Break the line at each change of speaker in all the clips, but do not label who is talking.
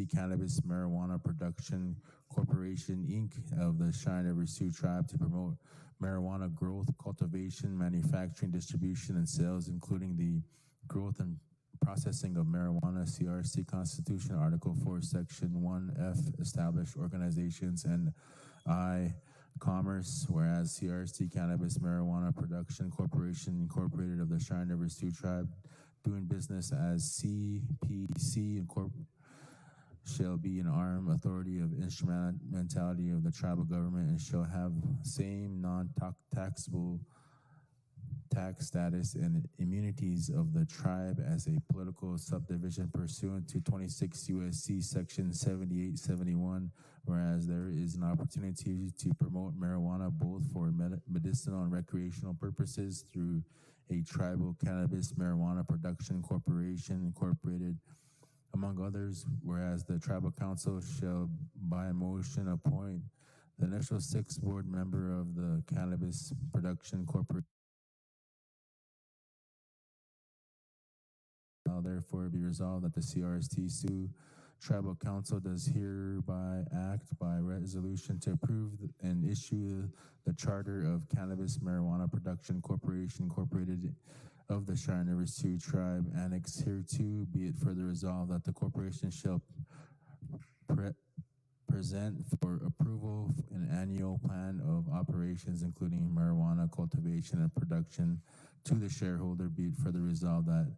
CRC Cannabis Marijuana Production Corporation, Inc. of the Cheyenne River Sioux Tribe to promote marijuana growth, cultivation, manufacturing, distribution, and sales, including the growth and processing of marijuana. CRC Constitution, Article 4, Section 1F, established organizations, and I, commerce, whereas CRC Cannabis Marijuana Production Corporation, Incorporated of the Cheyenne River Sioux Tribe, doing business as CPC Incorporated, shall be an arm authority of instrumentality of the tribal government and shall have same non-taxable tax status and immunities of the tribe as a political subdivision pursuant to 26 USC section 7871, whereas there is an opportunity to promote marijuana both for medicinal and recreational purposes through a tribal cannabis marijuana production corporation incorporated, among others, whereas the tribal council shall by motion appoint the initial 6th board member of the cannabis production corporation. Now therefore be resolved that the CRST Sioux Tribal Council does hereby act by resolution to approve and issue the charter of Cannabis Marijuana Production Corporation Incorporated of the Cheyenne River Sioux Tribe, annexed hereto. Be it further resolved that the corporation shall present for approval an annual plan of operations, including marijuana cultivation and production, to the shareholder. Be it further resolved that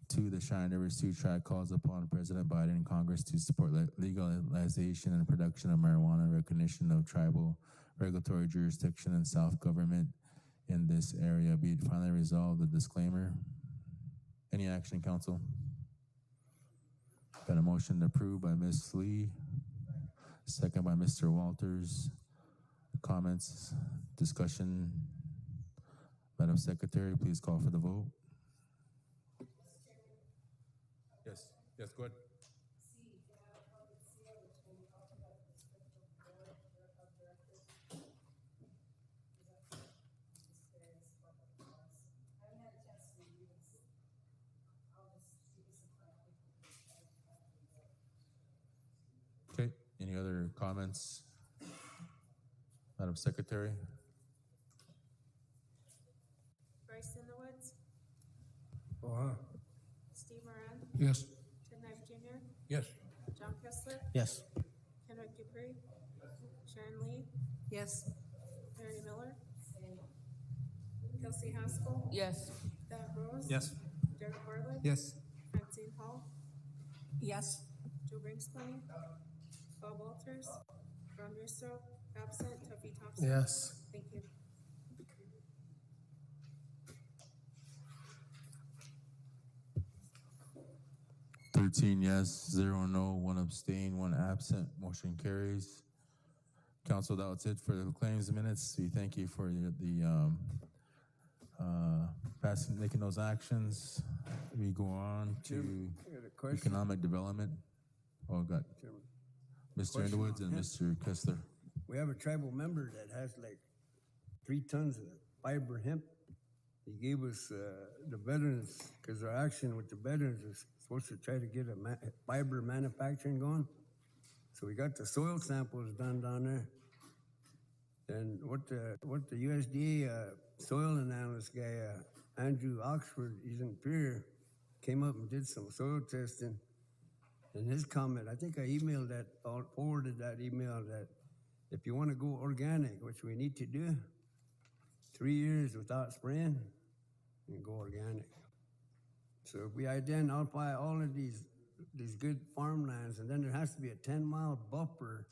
the Cheyenne River Sioux Tribe calls upon President Biden and Congress to support legalization and production of marijuana, recognition of tribal regulatory jurisdiction and self-government in this area. Be it finally resolved, the disclaimer. Any action, council? Got a motion approved by Ms. Lee, second by Mr. Walters. Comments, discussion? Madam Secretary, please call for the vote. Yes, go ahead. Okay, any other comments? Madam Secretary?
Bryce in the Woods,
Uh-huh.
Steve Moran,
Yes.
Ted Knife Jr.,
Yes.
John Kessler,
Yes.
Kendrick Dupree, Sharon Lee,
Yes.
Mary Miller, Kelsey Haskell,
Yes.
Thad Rose,
Yes.
Derek Bartlett,
Yes.
Francine Hall,
Yes.
Joe Brinkspany, Bob Walters, Ron Russo, absent, Tuffy Thompson.
Yes.
Thank you.
Yes, 0 no, 1 abstain, 1 absent. Motion carries. Council, that was it for the claims minutes. We thank you for making those actions. We go on to
I got a question.
economic development. Oh, got Mr.
Question
Underwoods
on
and
hemp.
Mr. Kessler.
We have a tribal member that has like 3 tons of fiber hemp. He gave us the veterans, because our action with the veterans is supposed to try to get a fiber manufacturing going. So we got the soil samples done down there. And what the USDA soil analyst guy, Andrew Oxford, he's in Superior, came up and did some soil testing. And his comment, I think I emailed that, forwarded that email, that if you want to go organic, which we need to do, 3 years without spraying, and go organic. So if we identify all of these good farmlands, and then there has to be a 10-mile buffer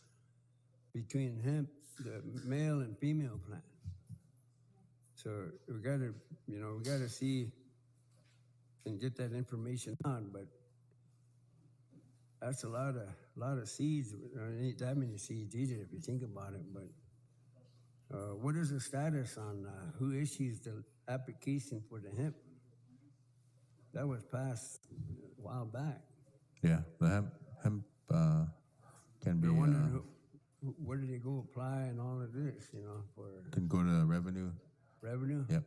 between hemp, the male and female plant. So we gotta see and get that information on, but that's a lot of seeds. I don't need that many seeds either if you think about it, but what is the status on who issues the application for the hemp? That was passed a while back.
Yeah, the hemp can be,
They're wondering where did they go apply and all of this, for
can go to revenue.
revenue?
Yep,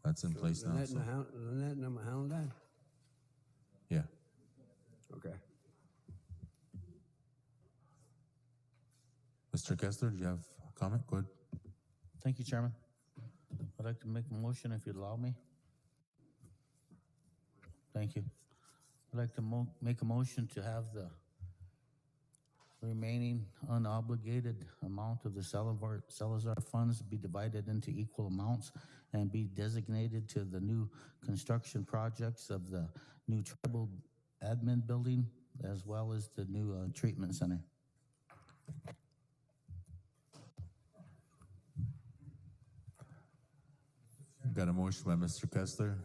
that's in place now.
Lynette
So,
and them hound that?
yeah.
Okay.
Mr. Kessler, do you have a comment? Go ahead.
Thank you, Chairman. I'd like to make a motion if you'd allow me. Thank you. I'd like to make a motion to have the remaining unobligated amount of the Salazar funds be divided into equal amounts and be designated to the new construction projects of the new tribal admin building as well as the new treatment center.
Got a motion by Mr. Kessler.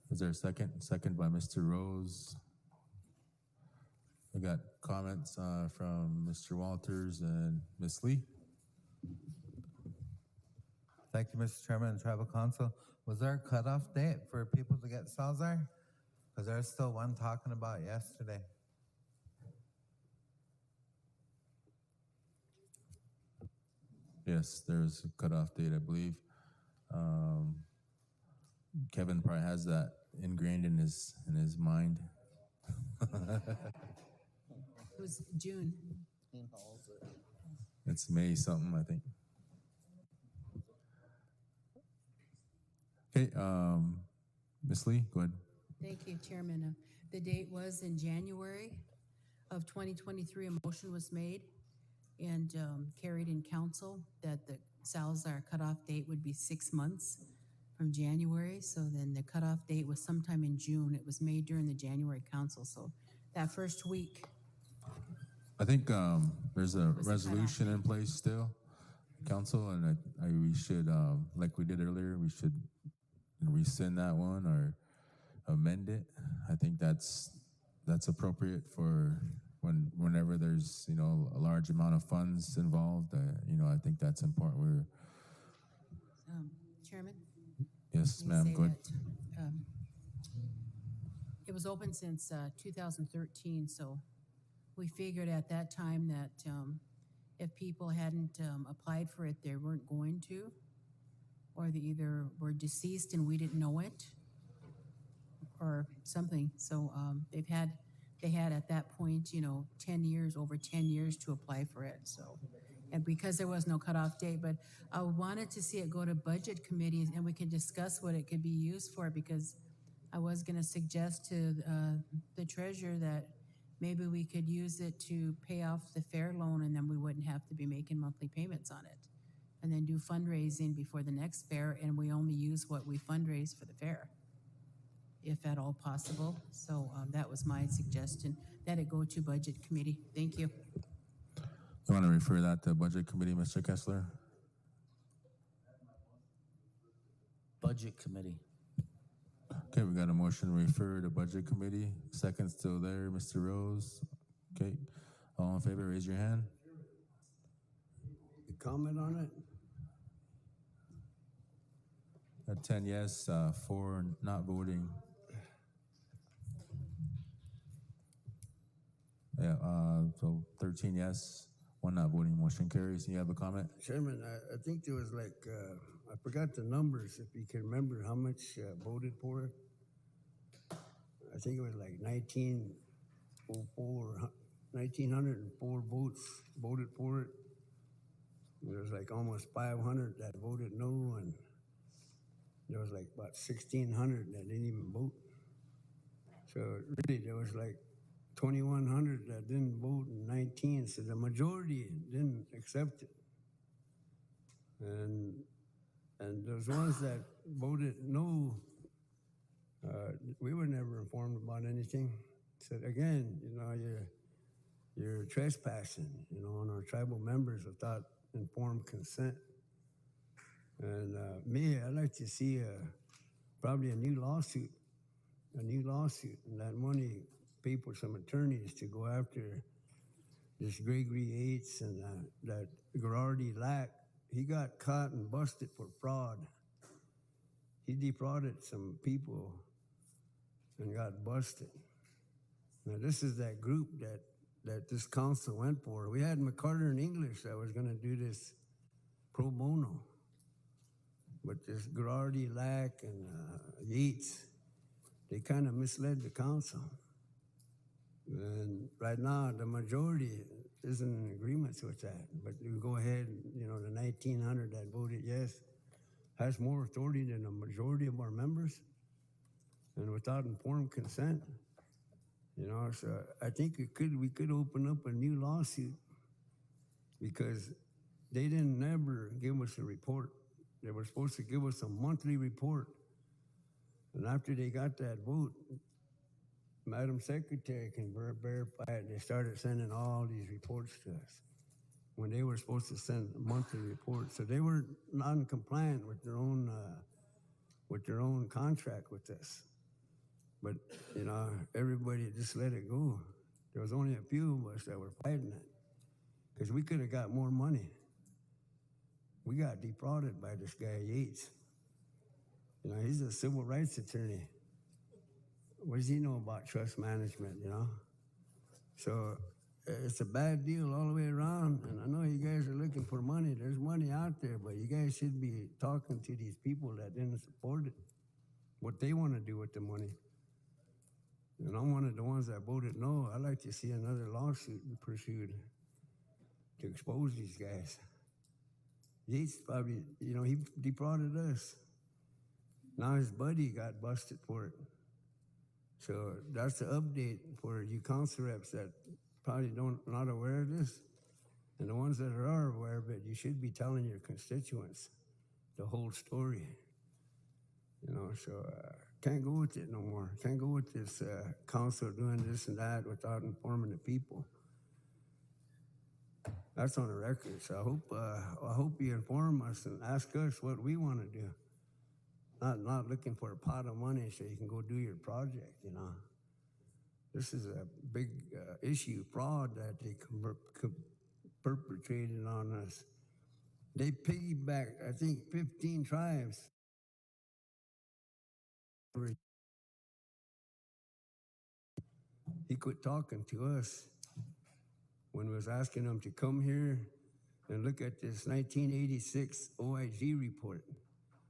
Is there a second? Second by Mr. Rose. I got comments from Mr. Walters and Ms. Lee.
Thank you, Mr. Chairman and Tribal Council. Was there a cutoff date for people to get Salazar? Because there's still one talking about yesterday.
Yes, there's a cutoff date, I believe. Kevin probably has that ingrained in his mind.
It was June.
It's May something, I think. Okay, Ms. Lee, go ahead.
Thank you, Chairman. The date was in January of 2023. A motion was made and carried in council that the Salazar cutoff date would be 6 months from January. So then the cutoff date was sometime in June. It was made during the January council. So that first week.
I think there's a
Was the
resolution in place still, council, and we should, like we did earlier, we should rescind that one or amend it. I think that's appropriate for whenever there's a large amount of funds involved. I think that's important.
Chairman?
Yes,
Let me
ma'am.
say
Go ahead.
that, it was open since 2013, so we figured at that time that if people hadn't applied for it, they weren't going to, or they either were deceased and we didn't know it, or something. So they had at that point, 10 years, over 10 years to apply for it. So, and because there was no cutoff date, but I wanted to see it go to budget committees and we can discuss what it could be used for, because I was going to suggest to the treasurer that maybe we could use it to pay off the fair loan and then we wouldn't have to be making monthly payments on it. And then do fundraising before the next fair, and we only use what we fundraise for the fair, if at all possible. So that was my suggestion, that it go to budget committee. Thank you.
You want to refer that to budget committee, Mr. Kessler?
Budget committee.
Okay, we got a motion to refer to budget committee. Second still there, Mr. Rose. Okay, all in favor, raise your hand.
You comment on it?
10 yes, 4 not voting. Yeah, so 13 yes, 1 not voting. Motion carries. You have a comment?
Chairman, I think there was like, I forgot the numbers, if you can remember how much voted for it. I think it was like 1,904 votes voted for it. There was like almost 500 that voted no, and there was like about 1,600 that didn't even vote. So really, there was like 2,100 that didn't vote and 19, so the majority didn't accept it. And those ones that voted no, we were never informed about anything. So again, you're trespassing, on our tribal members without informed consent. And me, I'd like to see probably a new lawsuit, and that money pay for some attorneys to go after this Gregory Yates and that Gerardi Lack. He got caught and busted for fraud. He defrauded some people and got busted. Now this is that group that this council went for. We had McCarter and English that was going to do this pro bono. But this Gerardi, Lack, and Yates, they kind of misled the council. And right now, the majority, isn't in agreement with that. But you go ahead, you know, the 1,900 that voted yes has more authority than the majority of our members, and without informed consent. You know, so I think we could open up a new lawsuit because they didn't never give us a report. They were supposed to give us a monthly report. And after they got that vote, Madam Secretary can verify it. They started sending all these reports to us when they were supposed to send monthly reports. So they were non-compliant with their own contract with us. But you know, everybody just let it go. There was only a few of us that were fighting it because we could have got more money. We got defrauded by this guy Yates. You know, he's a civil rights attorney. What does he know about trust management, you know? So it's a bad deal all the way around. And I know you guys are looking for money. There's money out there, but you guys should be talking to these people that didn't support it, what they want to do with the money. And I'm one of the ones that voted no. I'd like to see another lawsuit pursued to expose these guys. Yates probably, you know, he defrauded us. Now his buddy got busted for it. So that's the update for you council reps that probably not aware of this. And the ones that are aware of it, you should be telling your constituents the whole story. You know, so can't go with it no more. Can't go with this council doing this and that without informing the people. That's on the record. So I hope you inform us and ask us what we want to do. Not looking for a pot of money so you can go do your project, you know. This is a big issue, fraud that they perpetrated on us. They piggybacked, I think, 15 tribes. He quit talking to us when we was asking him to come here and look at this 1986 OIG report,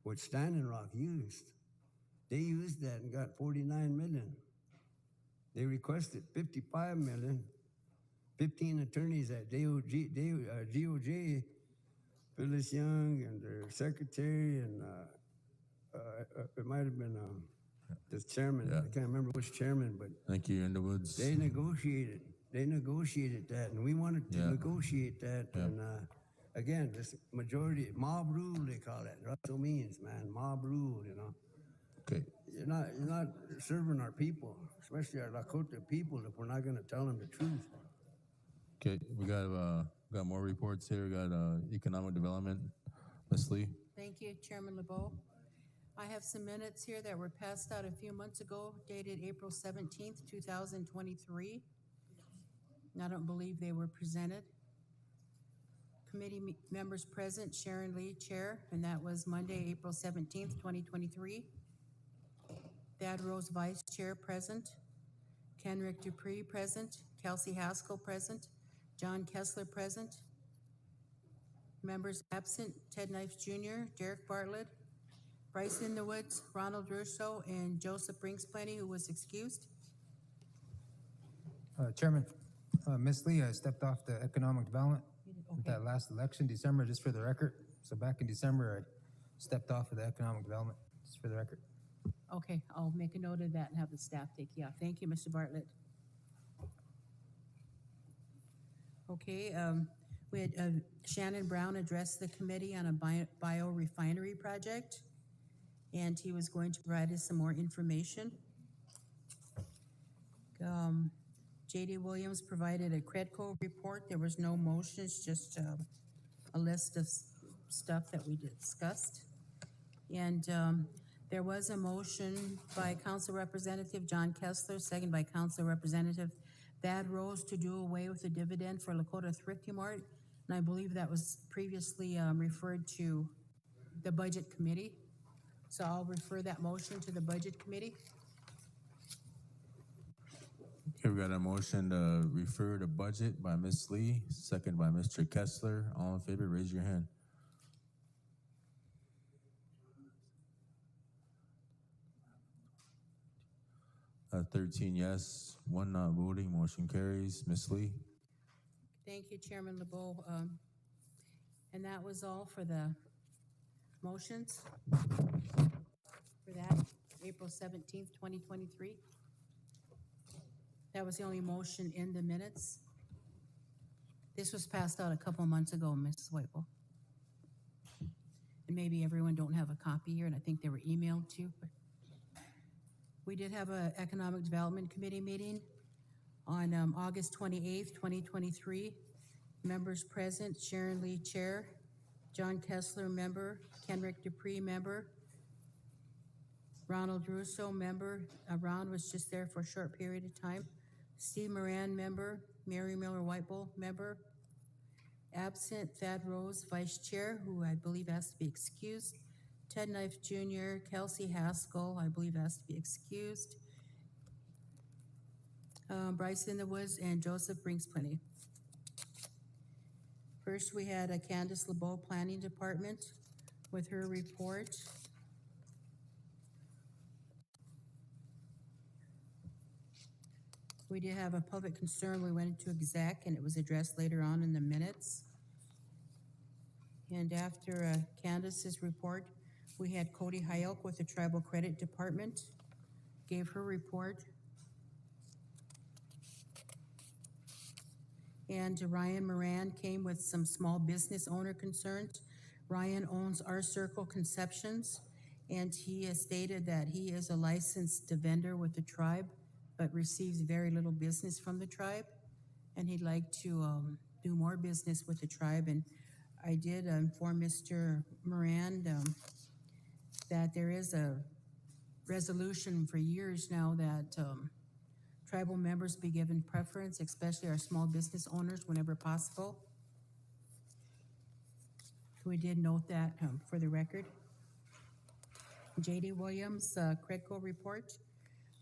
which Standing Rock used. They used that and got 49 million. They requested 55 million. 15 attorneys at DOJ, Phyllis Young and their secretary, and it might have been the chairman.
Yeah.
I can't remember which chairman, but
Thank you, Underwoods.
they negotiated that, and we wanted to
Yeah.
negotiate that.
Yeah.
And again, this majority mob rule, they call it. Russell means, man, mob rule. You know,
Okay.
you're not serving our people, especially our Lakota people, if we're not going to tell them the truth.
Okay, we got more reports here. We got economic development. Ms. Lee.
Thank you, Chairman LeBeau. I have some minutes here that were passed out a few months ago, dated April 17th, 2023. And I don't believe they were presented. Committee members present, Sharon Lee, Chair, and that was Monday, April 17th, 2023. Thad Rose, Vice Chair, present. Kenrick Dupree, present. Kelsey Haskell, present. John Kessler, present. Members absent, Ted Knifes Jr., Derek Bartlett, Bryce In the Woods, Ronald Russo, and Joseph Brinksplenny, who was excused.
Chairman, Ms. Lee, I stepped off the economic development at that last election, December, just for the record. So back in December, I stepped off of the economic development, just for the record.
Okay, I'll make a note of that and have the staff take you out. Thank you, Mr. Bartlett. Okay, we had Shannon Brown address the committee on a biorefinery project, and he was going to provide us some more information. J.D. Williams provided a Credco report. There was no motions, just a list of stuff that we discussed. And there was a motion by Council Representative John Kessler, second by Council Representative Thad Rose, to do away with the dividend for Lakota Thrifty Mart. And I believe that was previously referred to the Budget Committee. So I'll refer that motion to the Budget Committee.
Okay, we got a motion to refer to budget by Ms. Lee, second by Mr. Kessler. All in favor, raise your hand. Uh, 13 yes, 1 not voting, motion carries. Ms. Lee.
Thank Thank you, Chairman LeBeau. And that was all for the motions for that, April 17th, 2023. That was the only motion in the minutes. This was passed out a couple of months ago, Mrs. Whipple. And maybe everyone don't have a copy here, and I think they were emailed to you. But we did have an Economic Development Committee meeting on August 28th, 2023. Members present, Sharon Lee, Chair, John Kessler, member, Kenrick Dupree, member, Ronald Russo, member. Ron was just there for a short period of time. Steve Moran, member, Mary Miller Whitebowl, member. Absent, Thad Rose, vice chair, who I believe has to be excused. Ted Knife Jr., Kelsey Haskell, I believe has to be excused. Bryce in the Woods, and Joseph brings plenty. First, we had Candace LeBeau, Planning Department, with her report. We did have a public concern. We went into exec, and it was addressed later on in the minutes. And after Candace's report, we had Cody Hyok with the Tribal Credit Department, gave her report. And Ryan Moran came with some small business owner concerns. Ryan owns Our Circle Conceptions, and he has stated that he is a licensed vendor with the tribe, but receives very little business from the tribe. And he'd like to do more business with the tribe. And I did inform Mr. Moran that there is a resolution for years now that tribal members be given preference, especially our small business owners, whenever possible. We did note that for the record. J.D. Williams, Credco report.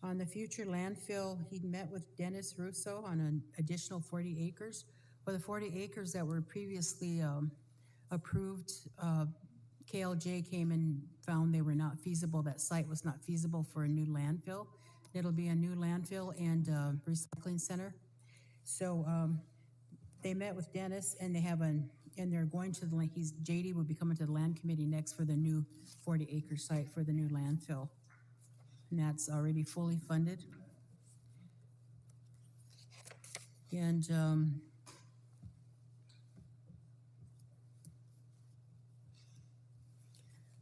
On the future landfill, he met with Dennis Russo on an additional 40 acres. Well, the 40 acres that were previously approved, KLJ came and found they were not feasible. That site was not feasible for a new landfill. It'll be a new landfill and recycling center. So they met with Dennis, and they're going to the, JD will be coming to the land committee next for the new 40 acre site for the new landfill. And that's already fully funded. And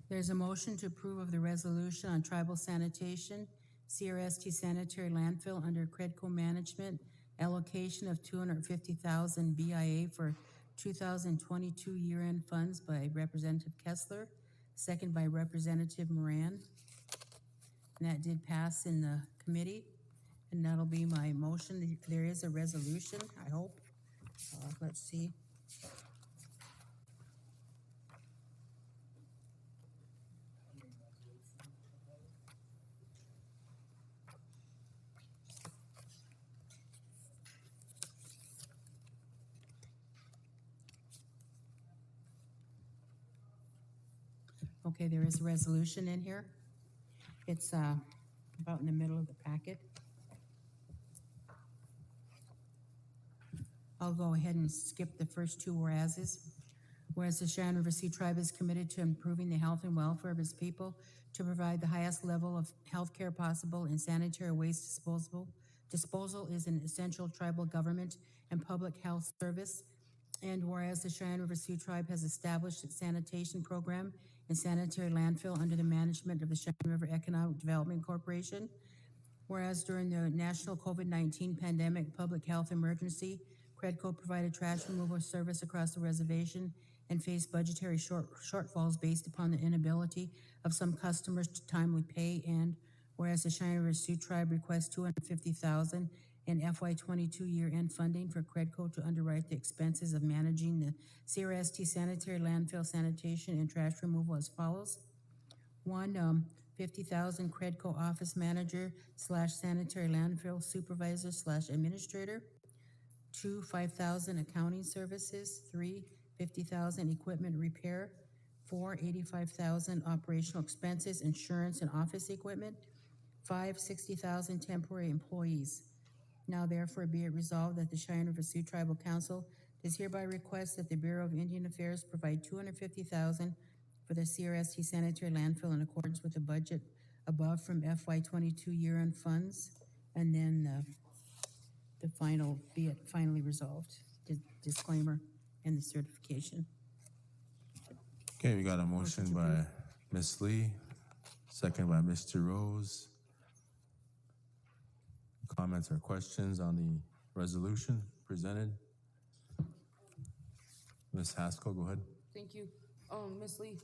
there's a motion to approve of the resolution on tribal sanitation, CRST sanitary landfill under Credco management, allocation of $250,000 BIA for 2022 year-end funds by Representative Kessler, second by Representative Moran. And that did pass in the committee, and that'll be my motion. There is a resolution, I hope. Let's see. Okay, there is a resolution in here. It's about in the middle of the packet. I'll go ahead and skip the first two whereases. Whereas the Cheyenne River Sioux Tribe is committed to improving the health and welfare of its people, to provide the highest level of health care possible, and sanitary waste disposal is an essential tribal government and public health service. And whereas the Cheyenne River Sioux Tribe has established its sanitation program and sanitary landfill under the management of the Cheyenne River Economic Development Corporation. Whereas during the national COVID-19 pandemic public health emergency, Credco provided trash removal service across the reservation and faced budgetary shortfalls based upon the inability of some customers to timely pay. And whereas the Cheyenne River Sioux Tribe requests $250,000 in FY22 year-end funding for Credco to underwrite the expenses of managing the CRST sanitary landfill sanitation and trash removal as follows. One, 50,000 Credco office manager / sanitary landfill supervisor / administrator. 2, 5,000 accounting services. 3, 50,000 equipment repair. 4, 85,000 operational expenses, insurance and office equipment. 5, 60,000 temporary employees. Now therefore be it resolved that the Cheyenne River Sioux Tribal Council does hereby request that the Bureau of Indian Affairs provide $250,000 for the CRST sanitary landfill in accordance with the budget above from FY '22 year-end funds, and then the final, be it finally resolved, disclaimer and the certification.
Okay, we got a motion by Ms. Lee, second by Mr. Rose. Comments or questions on the resolution presented? Ms. Haskell, go ahead.
Thank you. Ms. Lee,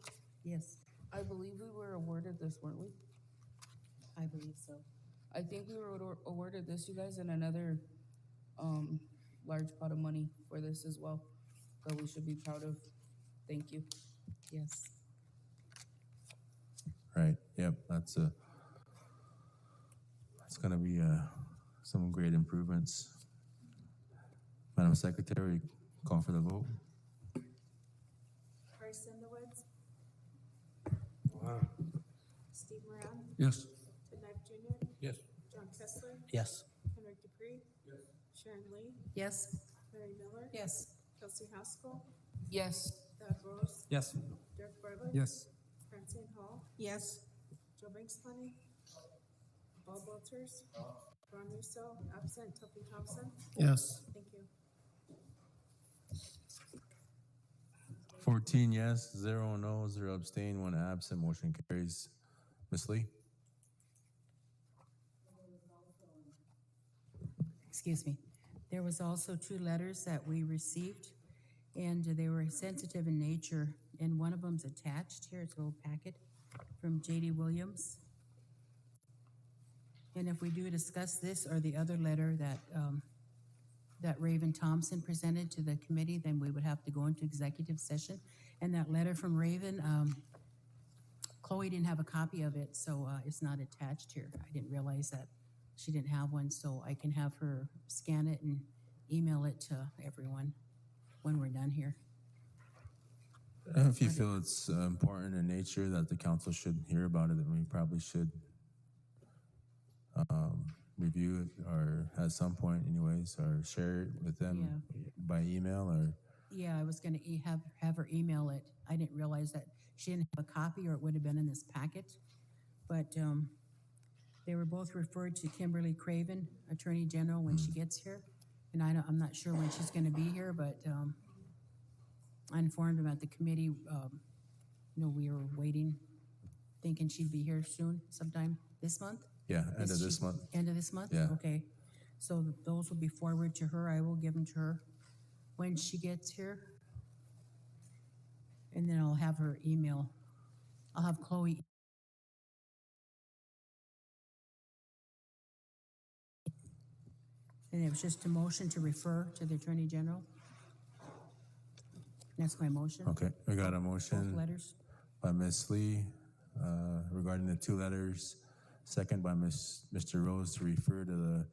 Yes,
I believe we were awarded this, weren't we?
I believe so.
I think we were awarded this, you guys, and another, large pot of money for this as well, that we should be proud of. Thank you.
Yes.
Right, yep, that's gonna be, some great improvements. Madam Secretary, call for the vote.
Bryce Sendowitz,
Wow.
Steve Moran,
Yes.
Ted Knife Jr.,
Yes.
John Kessler,
Yes.
Henrik Dupree, Sharon Lee,
Yes?
Mary Miller,
Yes.
Kelsey Haskell,
Yes.
Doug Rose,
Yes.
Derek Bartlett,
Yes.
Francine Hall,
Yes.
Joe Banksmoney, Bob Walters, Ron Russo, absent, Tuppy Thompson.
Yes.
Thank you.
14 yes, 0 no, 0 abstain, 1 absent, motion carries. Ms. Lee?
Excuse me. There was also 2 letters that we received, and they were sensitive in nature, and one of them's attached here. It's a little packet from J.D. Williams. And if we do discuss this or the other letter that Raven Thompson presented to the committee, then we would have to go into executive session. And that letter from Raven, Chloe didn't have a copy of it, so it's not attached here. I didn't realize that she didn't have one, so I can have her scan it and email it to everyone when we're done here.
If you feel it's important in nature that the council should hear about it, then we probably should review it, or at some point anyways, or share it with them by email, or
Yeah, I was gonna have her email it. I didn't realize that she didn't have a copy, or it would have been in this packet. But they were both referred to Kimberly Craven, Attorney General, when she gets here. And I'm not sure when she's gonna be here, but I informed them at the committee, we were waiting, thinking she'd be here soon, sometime this month.
yeah, end
Is
of this
she-
month.
End of this month?
Yeah.
Okay. So those will be forwarded to her. I will give them to her when she gets here. And then I'll have her email. I'll have Chloe. And it was just a motion to refer to the Attorney General. That's my motion.
Okay, we got a
Both
motion
letters.
by Ms. Lee regarding the 2 letters, second by Mr. Rose to refer to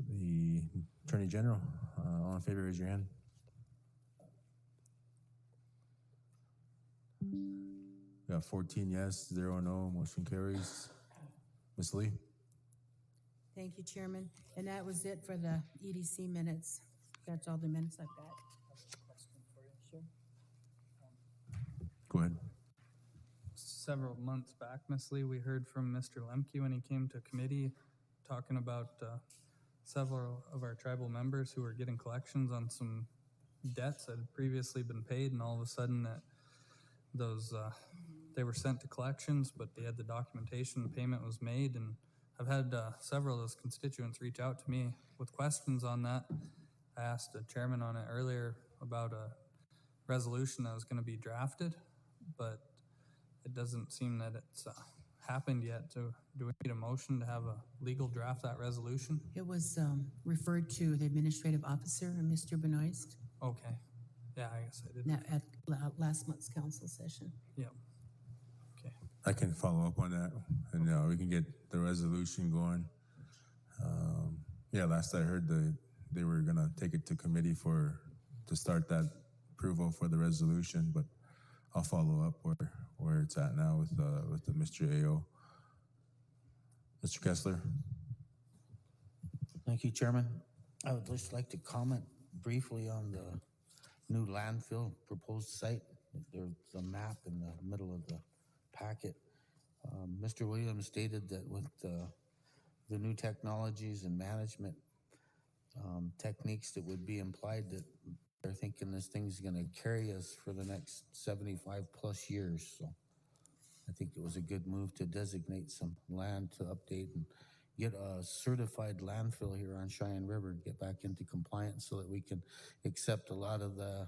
the Attorney General. All in favor, raise your hand. We got 14 yes, 0 no, motion carries. Ms. Lee?
Thank you, Chairman. And that was it for the EDC minutes. That's all the minutes I've got. Sure.
Go ahead.
Several months back, Ms. Lee, we heard from Mr. Lemke when he came to committee talking about several of our tribal members who were getting collections on some debts that had previously been paid, and all of a sudden that those they were sent to collections, but they had the documentation, the payment was made, and I've had several of those constituents reach out to me with questions on that. I asked the chairman on it earlier about a resolution that was going to be drafted, but it doesn't seem that it's happened yet. So do we need a motion to have a legal draft that resolution?
It was referred to the administrative officer, Mr. Benoist,
Okay. Yeah, I guess I did.
at last month's council session.
Yep. Okay.
I can follow up on that, and we can get the resolution going. Yeah, last I heard, they were gonna take it to committee to start that approval for the resolution, but I'll follow up where it's at now with the Mr. AO. Mr. Kessler?
Thank you, Chairman. I would just like to comment briefly on the new landfill proposed site. There's a map in the middle of the packet. Mr. Williams stated that with the new technologies and management techniques that would be implied, that they're thinking this thing's going to carry us for the next 75 plus years. So I think it was a good move to designate some land to update and get a certified landfill here on Cheyenne River, get back into compliance so that we can accept a lot of the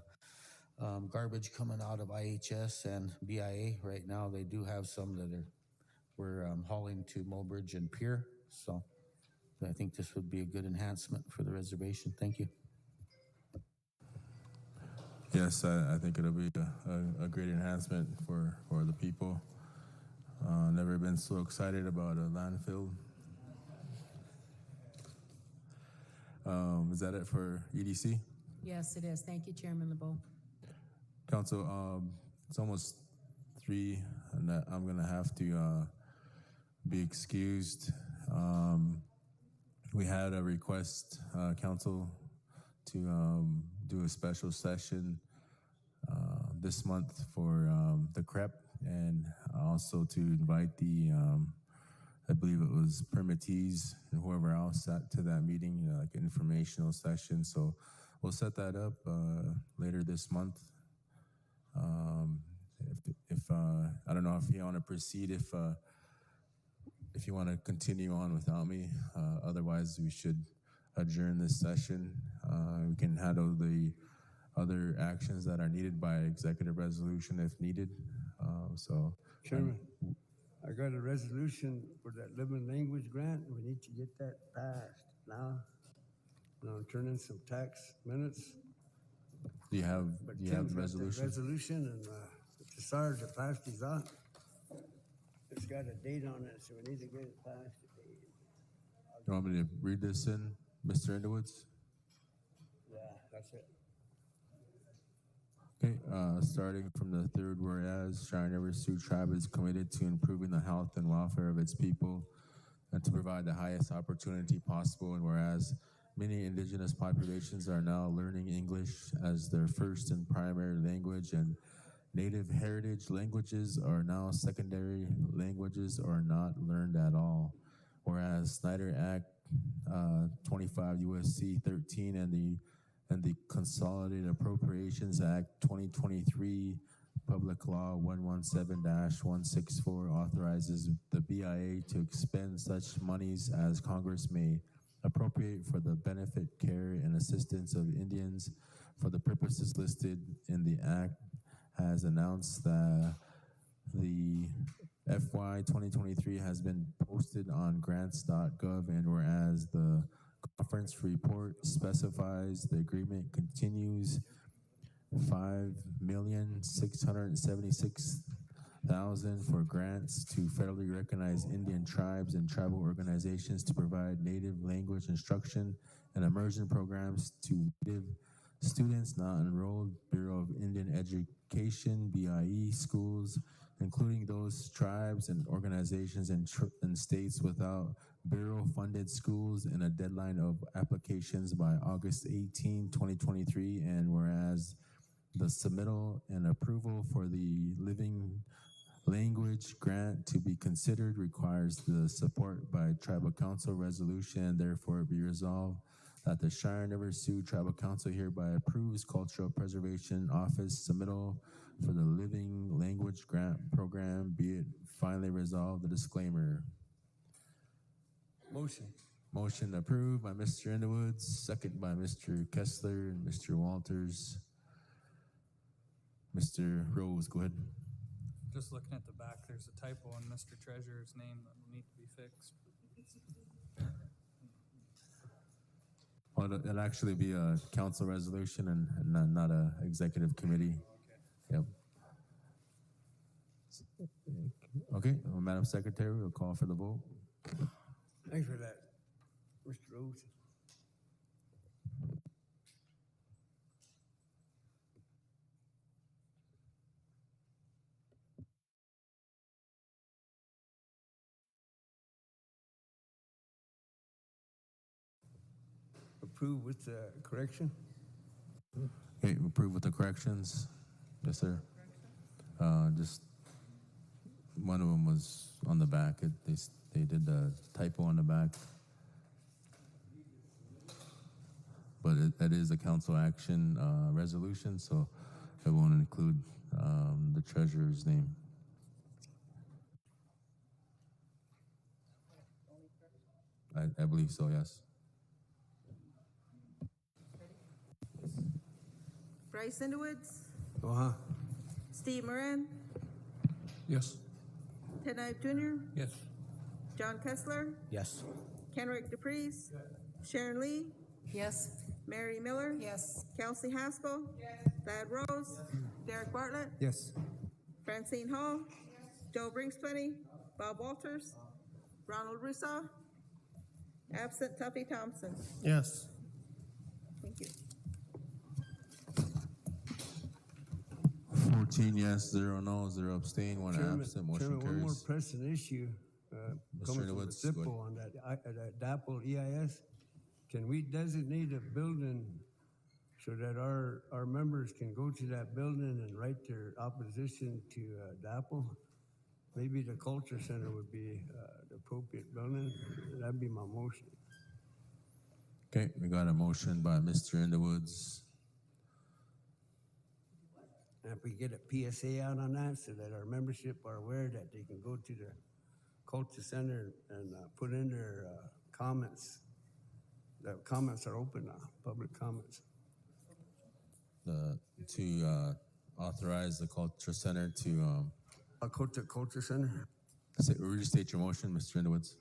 garbage coming out of IHS and BIA. Right now, they do have some that we're hauling to Mulbridge and Pier. So I think this would be a good enhancement for the reservation. Thank you.
Yes, I think it'll be a great enhancement for the people. Never been so excited about a landfill. Is that it for EDC?
Yes, it is. Thank you, Chairman LeBeau.
Council, it's almost 3, and I'm gonna have to be excused. We had a request, council, to do a special session this month for the CREP, and also to invite the, I believe it was permittees and whoever else sat to that meeting, like an informational session. So we'll set that up later this month. If I don't know if you want to proceed, if you want to continue on without me. Otherwise, we should adjourn this session. We can handle the other actions that are needed by executive resolution if needed.
Chairman, I got a resolution for that living language grant. We need to get that passed now. And I'm turning some tax minutes.
Do you have
But
the
Tim's got the
resolution?
resolution, and it's sorry to pass these on. It's got a date on it, so we need to get it passed today.
You want me to read this in, Mr. Underwoods?
Yeah, that's it.
Okay, starting from the third whereas, Cheyenne River Sioux Tribe is committed to improving the health and welfare of its people and to provide the highest opportunity possible, and whereas many indigenous populations are now learning English as their first and primary language, and native heritage languages are now secondary languages or not learned at all. Whereas Snyder Act 25 USC 13 and the Consolidated Appropriations Act 2023, Public Law 117-164 authorizes the BIA to expend such monies as Congress may appropriate for the benefit, care, and assistance of Indians for the purposes listed in the Act, has announced that the FY 2023 has been posted on grants.gov, and whereas the conference report specifies the agreement continues $5,676,000 for grants to federally recognized Indian tribes and tribal organizations to provide native language instruction and immersion programs to native students not enrolled, Bureau of Indian Education, BIE schools, including those tribes and organizations and states without Bureau-funded schools, and a deadline of applications by August 18, 2023, and whereas the submittal and approval for the living language grant to be considered requires the support by Tribal Council resolution, and therefore be resolved that the Cheyenne River Sioux Tribal Council hereby approves Cultural Preservation Office submittal for the Living Language Grant Program. Be it finally resolved, the disclaimer. Motion approved by Mr. Underwoods, second by Mr. Kessler and Mr. Walters. Mr. Rose, go ahead.
Just looking at the back, there's a typo in Mr. Treasurer's name that will need to be fixed.
Well, it'll actually be a council resolution and not a executive committee. Yep. Okay, well, Madam Secretary, we'll call for the vote.
Thanks for that, Mr. Rose. Approve with the correction?
Okay, approve with the corrections? Yes, sir. Just, one of them was on the back. They did the typo on the back. But that is a council action, resolution, so it won't include, the treasurer's name. I believe so, yes.
Bryce Underwoods,
Uh-huh.
Steve Moran,
Yes.
Ted Knight Jr.,
Yes.
John Kessler,
Yes.
Kenrick DePreez, Sharon Lee,
Yes.
Mary Miller,
Yes.
Kelsey Haskell, Thad Rose, Derek Bartlett,
Yes.
Francine Hall, Joe Brinksplenny, Bob Walters, Ronald Russo, absent Tuffy Thompson.
Yes.
Thank you.
14 yes, 0 no, 0 abstain, 1 absent, motion
Chairman, one more
carries.
pressing issue,
Mr.
coming from the
Underwoods, go
SIPO on that DAPL EIS. Can we designate a building so that our members can go to that building and write their opposition to DAPL? Maybe the Culture Center would be the appropriate building. That'd be my motion.
Okay, we got a motion by Mr. Underwoods.
And if we get a PSA out on that so that our membership are aware that they can go to the Culture Center and put in their comments. The comments are open now, public comments.
To authorize the Culture Center to,
Culture Center?
restate your motion, Mr. Underwoods.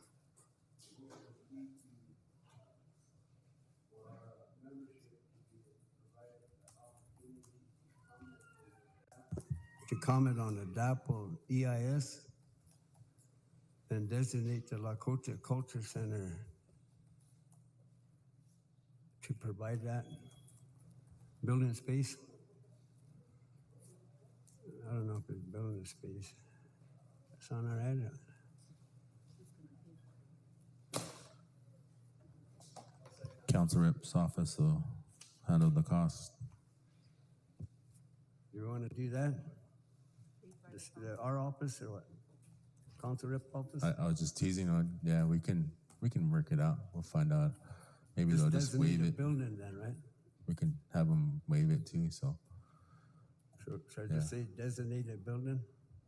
To comment on the DAPL EIS and designate the Lakota Culture Center to provide that building space. I don't know if it's building space. Sound all right?
Council Rep's office will handle the cost.
You want to do that? Our office or what? Council Rep office?
I was just teasing on, yeah, we can work it out. We'll find out. Maybe they'll just
designate
waive
a
it.
building then, right?
We can have them waive it too, so,
So should I just say designated building?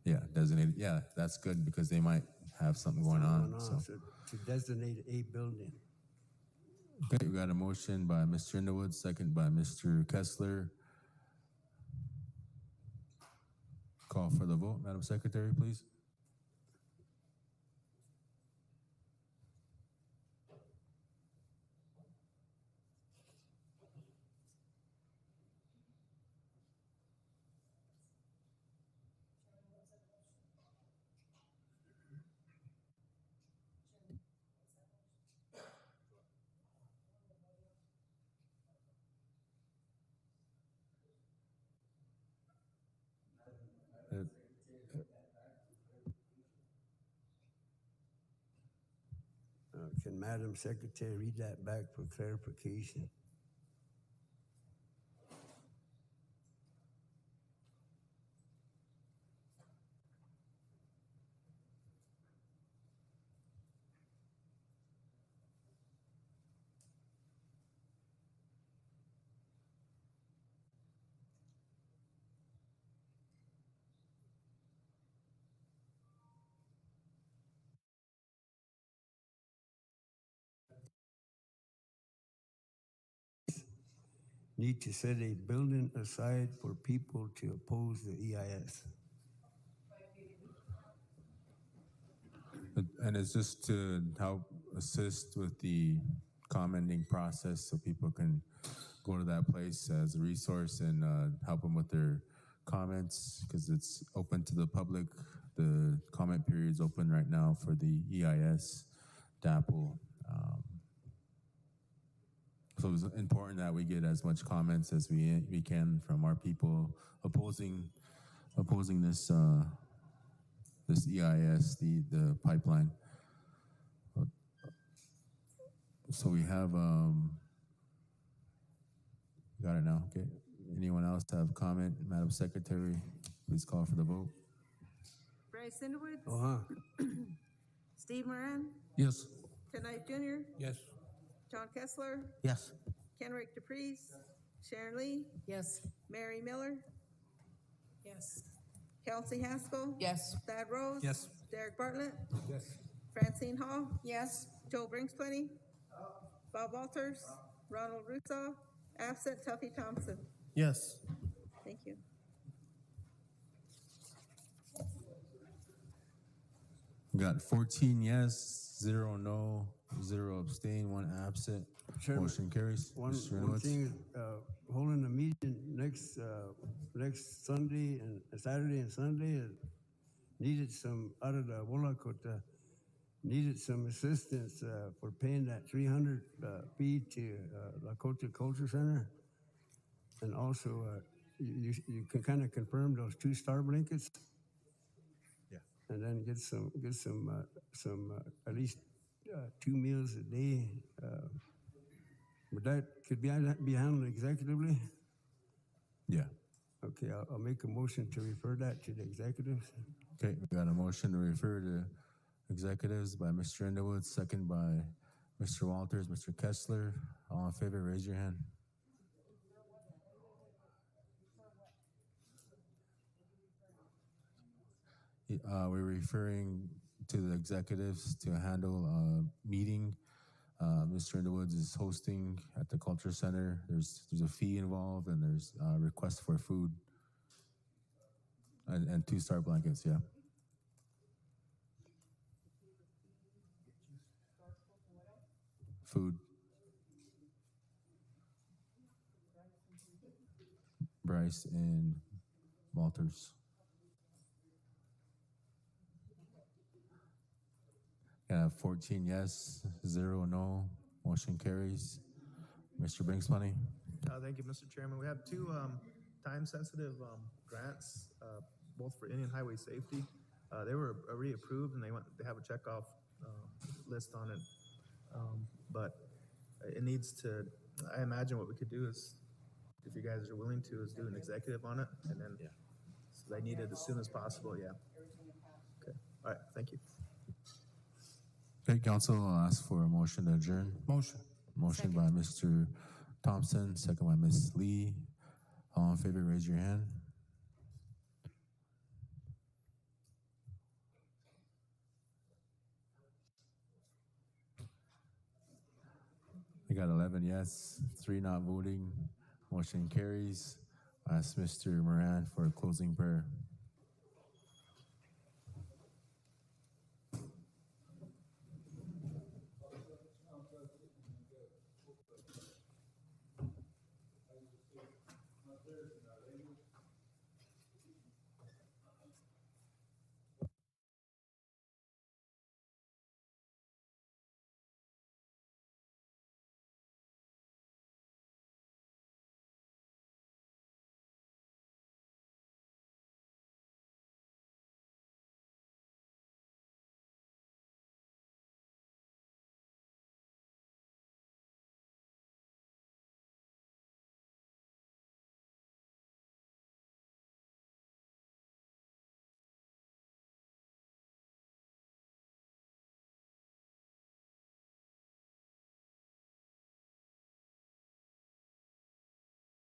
yeah, designated, yeah, that's good because they might have something going on, so.
So to designate a building.
Okay, we got a motion by Mr. Underwood, second by Mr. Kessler. Call for the vote, Madam Secretary, please.
Can Madam Secretary read that back for clarification? Need to set a building aside for people to oppose the EIS.
And it's just to help assist with the commenting process so people can go to that place as a resource and help them with their comments because it's open to the public. The comment period is open right now for the EIS, DAPL. So it's important that we get as much comments as we can from our people opposing this this EIS, the pipeline. So we have got it now. Okay, Anyone else have comment? Madam Secretary, please call for the vote.
Bryce Underwood,
Uh-huh.
Steve Moran,
Yes.
Ken Knight Junior,
Yes.
John Kessler,
Yes.
Kenrick DePreez, Sharon Lee,
Yes.
Mary Miller,
Yes.
Kelsey Haskell,
Yes.
Thad Rose.
Yes.
Derek Bartlett,
Yes.
Francine Hall,
Yes.
Joe Brinksplenny, Bob Walters, Ronald Russo, absent Tuffy Thompson.
Yes.
Thank you.
We got 14 yes, 0 no, 0 abstain, 1 absent.
Chairman,
Motion carries.
One
Mr. Renowitz.
thing, holding a meeting next Sunday and Saturday and Sunday, needed some, out of the Wolacota, needed some assistance for paying that 300 fee to Lakota Culture Center. And also, you can kind of confirm those 2 star blankets.
Yeah.
And then get some at least 2 meals a day. But that could be handled executively.
Yeah.
Okay, I'll make a motion to refer that to the executives.
Okay, we got a motion to refer to executives by Mr. Underwood, second by Mr. Walters, Mr. Kessler. All in favor, raise your hand. We're referring to the executives to handle a meeting. Mr. Underwood is hosting at the Culture Center. There's a fee involved, and there's a request for food and 2 star blankets. Yeah. Food. Bryce and Walters. Got 14 yes, 0 no. Motion carries. Mr. Brinksplenny.
Thank you, Mr. Chairman. We have 2 time-sensitive grants, both for Indian Highway Safety. They were already approved, and they have a checkoff list on it. But it needs to. I imagine what we could do is, if you guys are willing to, is do an executive on it, and then so they need it as soon as possible. Yeah. Okay. All right. Thank you.
Okay, council, I'll ask for a motion to adjourn.
Motion.
Motion by Mr. Thompson, second by Ms. Lee. All in favor, raise your hand. We got 11 yes, 3 not voting. Motion carries. I ask Mr. Moran for a closing prayer.